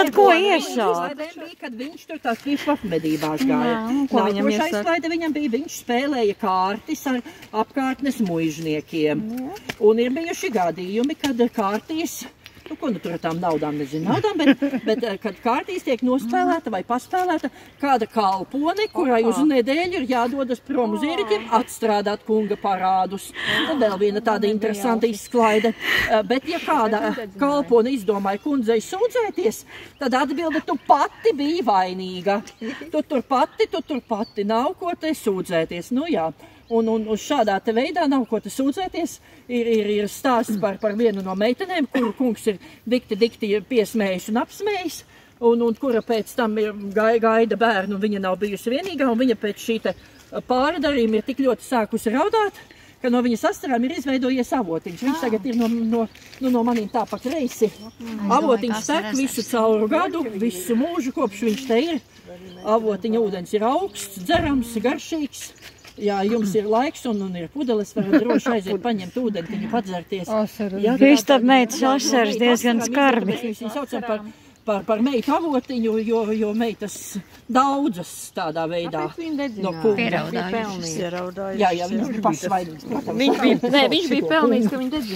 tad ko iesaukt? Kad viņš tur tās priekšpapmedībās gāja. Nākošā izklaide viņam bija, viņš spēlēja kārtis ar apkārtnes muižniekiem. Un ir bijuši gadījumi, kad kārtīs, ko nu tur ar tām naudām, nezinu naudām, bet kad kārtīs tiek nospēlēta vai paspēlēta kāda kalpone, kurai uz nedēļu ir jādodas prom uz iriķiem atstrādāt kunga parādus. Tad vēl viena tāda interesanta izklaide. Bet ja kāda kalpone izdomāja kundzei sūdzēties, tad atbilde, tu pati biji vainīga. Tu tur pati nav ko te sūdzēties. Nu jā. Un šādā te veidā nav ko te sūdzēties. Ir stāsts par vienu no meitenēm, kuru kungs ir dikti piesmējis un apsmējis, un kura pēc tam gaida bērnu, viņa nav bijusi vienīgā, un viņa pēc šī te pārdarījuma ir tik ļoti sākusi raudāt, ka no viņas astarām ir izveidojies avotiņš. Viņš tagad ir no manīm tā pa kreisi. Avotiņš tek visu cauru gadu, visu mūžu, kopš viņš te ir. Avotiņa ūdens ir augsts, dzerams, garšīgs. Jā, jums ir laiks un ir pudeles, varat droši aiziet paņemt ūdentiņu, padzerties. Kristāp meitas asaras diezgan skarbi. Mēs viņu saucam par meitu avotiņu, jo meitas daudzas tādā veidā no kunga. Pieraudājušas. Jā, viņš bija pasvainīgs. Viņš bija pelnījis, ka viņi dedzīja.